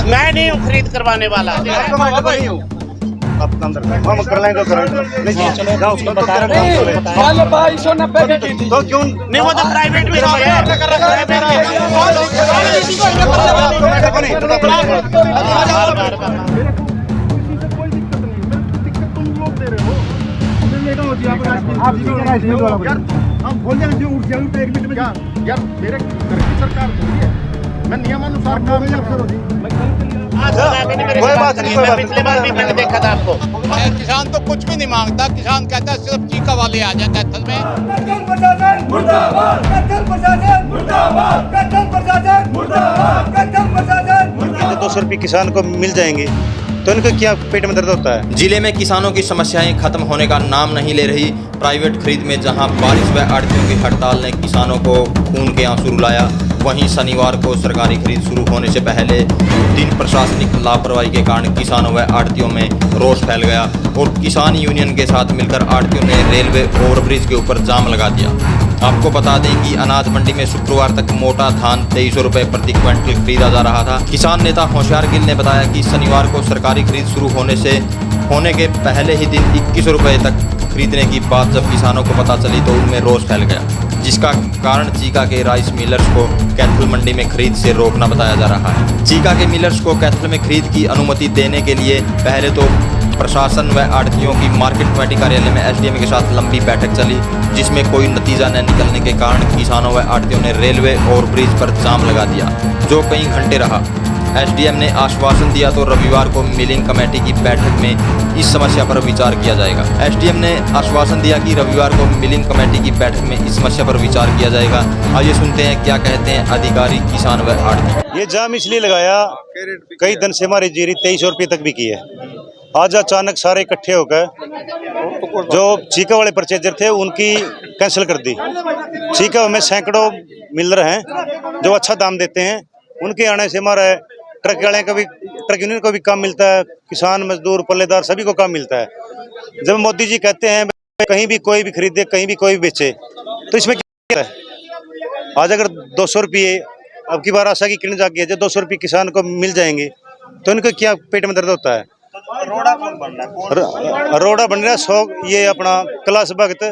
मैं नहीं हूँ खरीद करवाने वाला। आप अंदर हम कर लेंगे जाओ उसको बता रहे तो क्यों नहीं, वो तो प्राइवेट में हम बोल जाएंगे जो उठ जाएंगे तो 1 मिनट में यार मेरे घर की सरकार थोड़ी है, मैं नियमानुसार काम अफसर होती। कोई बात नहीं, पिछले बार भी मैंने देखा था आपको। किसान तो कुछ भी नहीं मांगता, किसान कहता है सिर्फ चीका वाले आ जाए कैथल में। कत्ल प्रशासन मुर्दाबाद, कत्ल प्रशासन मुर्दाबाद, कत्ल प्रशासन मुर्दाबाद, कत्ल प्रशासन मुर्दाबाद। 200 रुपये किसान को मिल जाएंगे तो इनको क्या पेट में दर्द होता है। जिले में किसानों की समस्याएं खत्म होने का नाम नहीं ले रही। प्राइवेट खरीद में जहां बारिश व आड़तियों की हड़ताल ने किसानों को खून के आंसू रुलाया, वहीं शनिवार को सरकारी खरीद शुरू होने से पहले दिन प्रशासनिक लापरवाही के कारण किसानों व आड़तियों में रोष फैल गया और किसान यूनियन के साथ मिलकर आड़तियों ने रेलवे ओवरब्रिज के ऊपर जाम लगा दिया। आपको बता दें कि अनाज मंडी में शुक्रवार तक मोटा धान 2300 रुपये प्रति क्विंटल खरीदा जा रहा था। किसान नेता होशियार गिल ने बताया कि शनिवार को सरकारी खरीद शुरू होने के पहले ही दिन 2100 रुपये तक खरीदने की बात जब किसानों को पता चली तो उनमें रोष फैल गया, जिसका कारण चीका के राइस मिलर्स को कैथल मंडी में खरीद से रोकना बताया जा रहा है। चीका के मिलर्स को कैथल में खरीद की अनुमति देने के लिए पहले तो प्रशासन व आड़तियों की मार्केट कमेटी कार्यालय में एसडीएम के साथ लंबी बैठक चली, जिसमें कोई नतीजा न निकलने के कारण किसानों व आड़तियों ने रेलवे ओवरब्रिज पर जाम लगा दिया, जो कई घंटे रहा। एसडीएम ने आश्वासन दिया तो रविवार को मिलिंग कमेटी की बैठक में इस समस्या पर विचार किया जाएगा। एसडीएम ने आश्वासन दिया कि रविवार को मिलिंग कमेटी की बैठक में इस समस्या पर विचार किया जाएगा। आइए सुनते हैं क्या कहते हैं अधिकारी, किसान व आड़ती। ये जाम इसलिए लगाया, कई दिन से हमारी जीरी 2300 रुपये तक बिकी है। आज अचानक सारे इकट्ठे होकर जो चीका वाले परचेजर थे उनकी कैंसिल कर दी। चीका में सैकड़ों मिलर हैं जो अच्छा दाम देते हैं, उनके आने से हमारा ट्रक वाले का भी, ट्रक यूनियन को भी काम मिलता है, किसान मजदूर पल्लेदार सभी को काम मिलता है। जब मोदी जी कहते हैं कहीं भी कोई भी खरीदे, कहीं भी कोई भी बेचे, तो इसमें क्या है? आज अगर 200 रुपये अब की बार आशा की किरण जागी है, जब 200 रुपये किसान को मिल जाएंगे तो इनको क्या पेट में दर्द होता है। रोड़ा कौन बन रहा है? रोड़ा बन रहा है 100, ये अपना क्लास भगत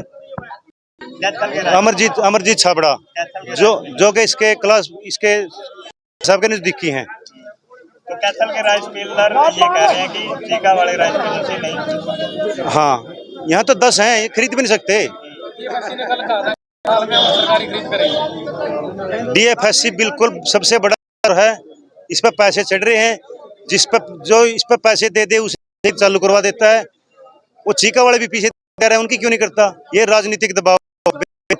अमरजीत छाबड़ा जो कि इसके क्लास इसके साहब के नजदीकी हैं। तो कैथल के राइस मिलर ये कह रहे हैं कि चीका वाले राइस मिलर से नहीं। हाँ, यहाँ तो 10 हैं, ये खरीद भी नहीं सकते। डीएफएससी बिल्कुल सबसे बड़ा है, इस पर पैसे चढ़ रहे हैं, जिस पर जो इस पर पैसे दे दे उसे चालू करवा देता है। वो चीका वाले भी पीछे कह रहे हैं, उनकी क्यों नहीं करता? ये राजनीतिक दबाव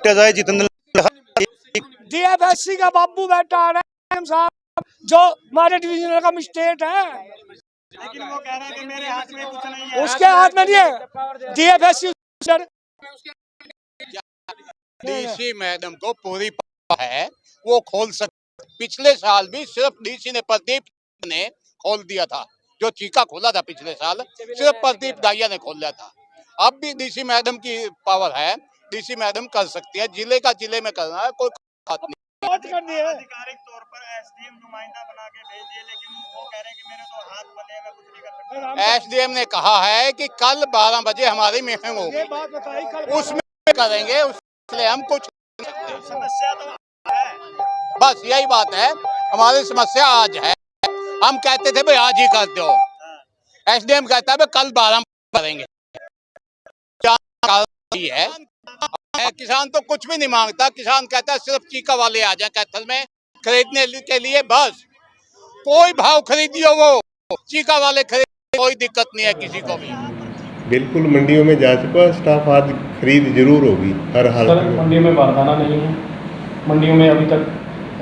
जाए। जितेंद्र डीएफएससी का बाबू बैठा है साहब, जो हमारे डिविजनल का मिस्टेक है, लेकिन वो कह रहे हैं कि मेरे हाथ में कुछ नहीं है। उसके हाथ में नहीं है। डीएफएससी डीसी मैडम को पूरी पता है, वो खोल सकते। पिछले साल भी सिर्फ डीसी ने प्रदीप ने खोल दिया था, जो चीका खोला था पिछले साल सिर्फ प्रदीप दाइया ने खोला था। अब भी डीसी मैडम की पावर है, डीसी मैडम कर सकती है, जिले का जिले में करना है, कोई बात नहीं। आधिकारिक तौर पर एसडीएम नुमाइंदा बना के भेज दिए, लेकिन वो कह रहे हैं कि मेरे तो हाथ बंधे हैं, मैं कुछ नहीं कर सकता। एसडीएम ने कहा है कि कल 12 बजे हमारी मीटिंग होगी, उसमें करेंगे, उसमें हम कुछ समस्या तो है। बस यही बात है, हमारी समस्या आज है। हम कहते थे भाई आज ही कर दो, एसडीएम कहता है भाई कल 12 करेंगे। है किसान तो कुछ भी नहीं मांगता, किसान कहता है सिर्फ चीका वाले आ जाए कैथल में खरीदने के लिए, बस कोई भाव खरीदियो वो चीका वाले खरीद, कोई दिक्कत नहीं है किसी को भी। बिल्कुल मंडियों में जा चुका स्टाफ, आज खरीद जरूर होगी हर हालत में। मंडियों में बारदाना नहीं है, मंडियों में अभी तक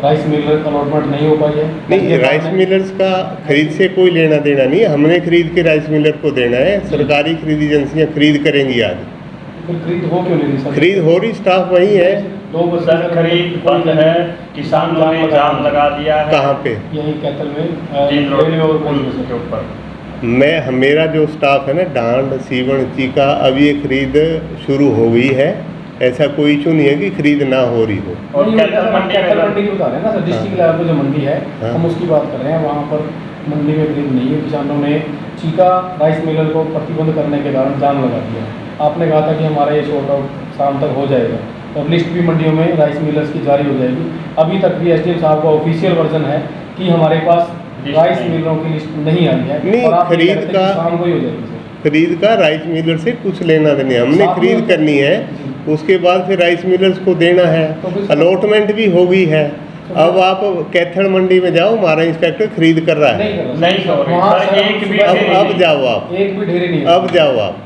राइस मिलर अलॉटमेंट नहीं हो पाई है। नहीं, राइस मिलर्स का खरीद से कोई लेना देना नहीं, हमने खरीद के राइस मिलर को देना है। सरकारी खरीद एजेंसियां खरीद करेंगी आज। फिर खरीद हो क्यों नहीं रही सर? खरीद हो रही, स्टाफ वही है। तो सर खरीद बंद है, किसानों ने जाम लगा दिया है। कहाँ पे? यही कैथल में रेलवे ओवरब्रिज के ऊपर। मेरा जो स्टाफ है ना, डांड सीवण चीका, अब ये खरीद शुरू हो गई है। ऐसा कोई इशू नहीं है कि खरीद ना हो रही हो। और कैथल मंडी की बता रहे हैं ना सर, डिस्ट्रिक्ट लेवल पे जो मंडी है हम उसकी बात कर रहे हैं। वहाँ पर मंडी में खरीद नहीं है। किसानों ने चीका राइस मिलर को प्रतिबंध करने के कारण जाम लगा दिया। आपने कहा था कि हमारा ये शॉर्ट आउट शाम तक हो जाएगा और लिस्ट भी मंडियों में राइस मिलर्स की जारी हो जाएगी। अभी तक भी एसडीएम साहब का ऑफिशियल वर्जन है कि हमारे पास राइस मिलरों की लिस्ट नहीं आई है। नहीं, और आप खरीद का शाम को ही हो जाएगी सर। खरीद का राइस मिलर से कुछ लेना देना, हमने खरीद करनी है, उसके बाद फिर राइस मिलर्स को देना है। अलॉटमेंट भी हो गई है। अब आप कैथल मंडी में जाओ, हमारा इंस्पेक्टर खरीद कर रहा है। अब जाओ आप, एक भी ढेरी नहीं, अब जाओ आप।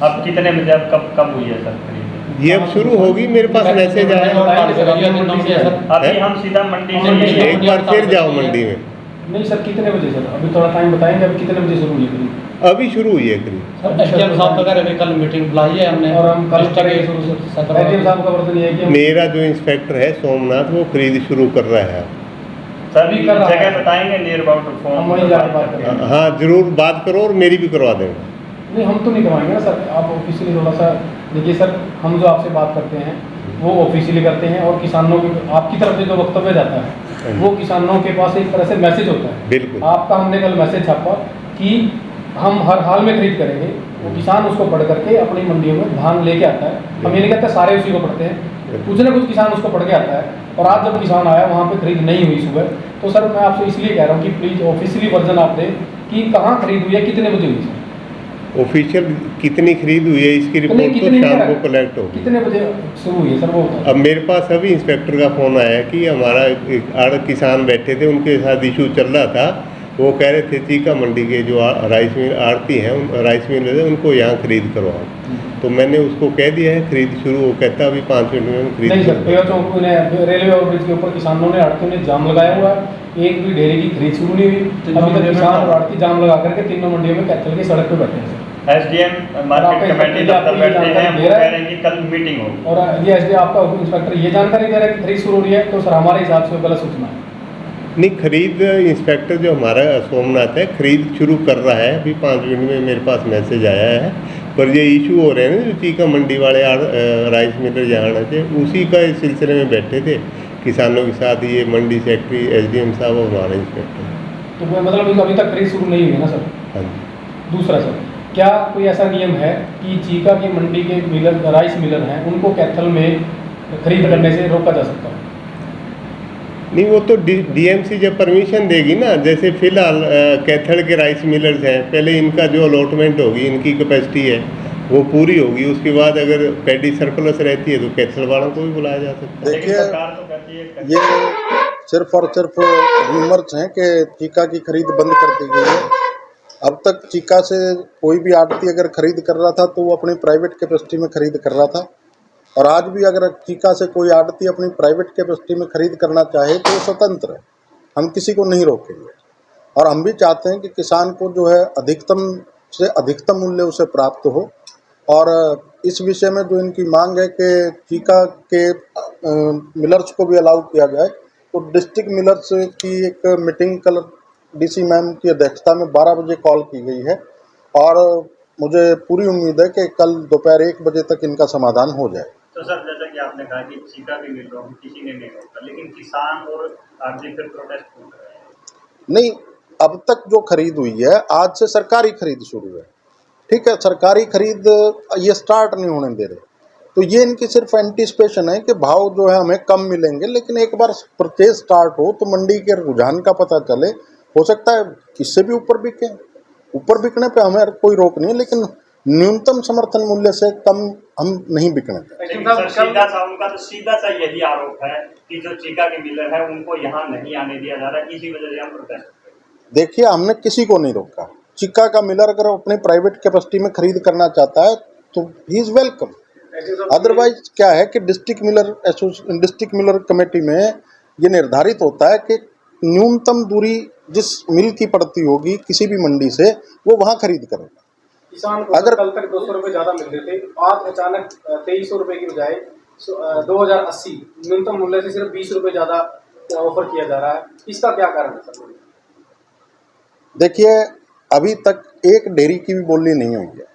अब कितने बजे, कब हुई है सर खरीद? ये अब शुरू होगी, मेरे पास मैसेज आया। अभी हम सीधा मंडी से एक बार फिर जाओ मंडी में। नहीं सर, कितने बजे सर? अभी थोड़ा टाइम बताएंगे, अभी कितने बजे शुरू हुई है खरीद? अभी शुरू हुई है खरीद। एसडीएम साहब वगैरह अभी कल मीटिंग बुलाई है हमने और हम कल करेंगे शुरू से। एसडीएम साहब का वर्तन ये है कि मेरा जो इंस्पेक्टर है सोमनाथ, वो खरीद शुरू कर रहा है। सभी जगह बताएंगे नियर अबाउट फोन, हम वहीं जाके बात करेंगे। हाँ जरूर बात करो और मेरी भी करवा देंगे। नहीं, हम तो नहीं करवाएंगे ना सर, आप ऑफिशियली थोड़ा सा देखिए सर। हम जो आपसे बात करते हैं वो ऑफिशियली करते हैं और किसानों की आपकी तरफ से जो वक्तव्य जाता है वो किसानों के पास एक तरह से मैसेज होता है। बिल्कुल। आपका हमने कल मैसेज छापा कि हम हर हाल में खरीद करेंगे। वो किसान उसको पढ़ करके अपनी मंडियों में धान लेके आता है। हम ये नहीं कहते सारे उसी को पढ़ते हैं, कुछ ना कुछ किसान उसको पढ़ के आता है। और आज जब किसान आया वहाँ पे खरीद नहीं हुई सुबह, तो सर मैं आपसे इसलिए कह रहा हूँ कि प्लीज़ ऑफिशियली वर्जन आप दें कि कहाँ खरीद हुई है, कितने बजे हुई सर। ऑफिशियल कितनी खरीद हुई है इसकी रिपोर्ट तो शाम को कलेक्ट होगी। कितने बजे शुरू हुई है सर वो? अब मेरे पास अभी इंस्पेक्टर का फ़ोन आया कि हमारा आड़ किसान बैठे थे, उनके साथ इशू चल रहा था। वो कह रहे थे चीका मंडी के जो राइस मिल आड़ती हैं, राइस मिल है, उनको यहाँ खरीद करवाओ। तो मैंने उसको कह दिया है खरीद शुरू। वो कहता अभी 5 मिनट में खरीद नहीं सर, रेलवे ओवरब्रिज के ऊपर किसानों ने आड़तियों ने जाम लगाया हुआ है। एक भी ढेरी की खरीद शुरू नहीं हुई अभी तक। किसान और आड़ती जाम लगा करके तीनों मंडियों में कैथल की सड़क पे बैठे हैं। एसडीएम मार्केट कमेटी दफ्तर बैठे हैं, वो कह रहे हैं कि कल मीटिंग होगी। और ये एसडीएम आपका इंस्पेक्टर ये जानकारी दे रहा है कि खरीद शुरू हो रही है, तो सर हमारे हिसाब से गलत सूचना है। नहीं, खरीद इंस्पेक्टर जो हमारा सोमनाथ है खरीद शुरू कर रहा है। अभी 5 मिनट में मेरे पास मैसेज आया है। पर ये इशू हो रहे हैं ना, जो चीका मंडी वाले राइस मिलर जहाँ थे, उसी का इस सिलसिले में बैठे थे किसानों के साथ। ये मंडी सेक्रेटरी एसडीएम साहब और हमारा इंस्पेक्टर। तो मतलब अभी तक खरीद शुरू नहीं हुई है ना सर? हाँ जी। दूसरा सर, क्या कोई ऐसा नियम है कि चीका की मंडी के मिलर राइस मिलर हैं उनको कैथल में खरीद करने से रोका जा सकता है? नहीं, वो तो डीएमसी जब परमिशन देगी ना। जैसे फिलहाल कैथल के राइस मिलर्स हैं, पहले इनका जो अलॉटमेंट होगी, इनकी कैपेसिटी है वो पूरी होगी। उसके बाद अगर पैडी सरप्लस रहती है तो कैथल वालों को भी बुलाया जा सकता है। देखिए, ये सिर्फ और सिर्फ रूमर्स हैं कि चीका की खरीद बंद कर दी गई है। अब तक चीका से कोई भी आड़ती अगर खरीद कर रहा था तो वो अपनी प्राइवेट कैपेसिटी में खरीद कर रहा था। और आज भी अगर चीका से कोई आड़ती अपनी प्राइवेट कैपेसिटी में खरीद करना चाहे तो वो स्वतंत्र है, हम किसी को नहीं रोकेंगे। और हम भी चाहते हैं कि किसान को जो है अधिकतम से अधिकतम मूल्य उसे प्राप्त हो। और इस विषय में जो इनकी मांग है कि चीका के मिलर्स को भी अलाउ किया जाए, तो डिस्ट्रिक्ट मिलर्स की एक मीटिंग कल डीसी मैम की अध्यक्षता में 12 बजे कॉल की गई है। और मुझे पूरी उम्मीद है कि कल दोपहर 1 बजे तक इनका समाधान हो जाए। तो सर, जैसा कि आपने कहा कि चीका भी मिल रहा किसी ने नहीं रोका, लेकिन किसान और आड़ती फिर प्रोटेस्ट कर रहे हैं। नहीं, अब तक जो खरीद हुई है, आज से सरकारी खरीद शुरू है। ठीक है, सरकारी खरीद ये स्टार्ट नहीं होने दे रहे, तो ये इनकी सिर्फ एंटीसिपेशन है कि भाव जो है हमें कम मिलेंगे। लेकिन एक बार परचेज स्टार्ट हो तो मंडी के रुझान का पता चले, हो सकता है इससे भी ऊपर बिके। ऊपर बिकने पे हमें कोई रोक नहीं है, लेकिन न्यूनतम समर्थन मूल्य से कम हम नहीं बिकने देंगे। सीधा सा उनका तो सीधा सा यही आरोप है कि जो चीका के मिलर है उनको यहाँ नहीं आने दिया जा रहा, इसी वजह से हम प्रोटेस्ट कर रहे हैं। देखिए, हमने किसी को नहीं रोका। चीका का मिलर अगर अपनी प्राइवेट कैपेसिटी में खरीद करना चाहता है तो ही इज वेलकम। अदरवाइज क्या है कि डिस्ट्रिक्ट मिलर कमेटी में ये निर्धारित होता है कि न्यूनतम दूरी जिस मिल की पड़ती होगी किसी भी मंडी से, वो वहाँ खरीद करेगा। किसान को अगर कल तक 200 रुपये ज़्यादा मिल रहे थे, आज अचानक 2300 रुपये की बजाय 2080 न्यूनतम मूल्य से सिर्फ 20 रुपये ज़्यादा ऑफर किया जा रहा है। इसका क्या कारण है सर? देखिए, अभी तक एक डेयरी की भी बोली नहीं हुई है।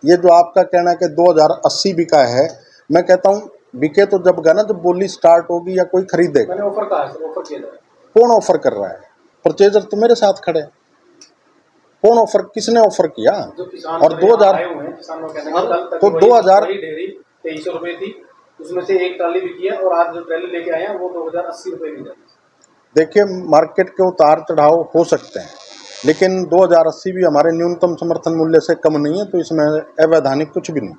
ये जो आपका कहना है कि 2080 बिका है, मैं कहता हूँ बिके तो जब गा ना, जब बोली स्टार्ट होगी या कोई खरीदेगा। मैंने ऑफर कहा है सर, ऑफर किया जा रहा है। कौन ऑफर कर रहा है? परचेजर तो मेरे साथ खड़े हैं। कौन ऑफर, किसने ऑफर किया? और 2000 तो 2000 2300 रुपए थी, उसमें से एक ट्राली बिकी है और आज जो ट्राली लेके आए हैं वो 2080 रुपए की है। देखिए, मार्केट के उतार चढ़ाव हो सकते हैं, लेकिन 2080 भी हमारे न्यूनतम समर्थन मूल्य से कम नहीं है, तो इसमें अवैधानिक कुछ भी नहीं।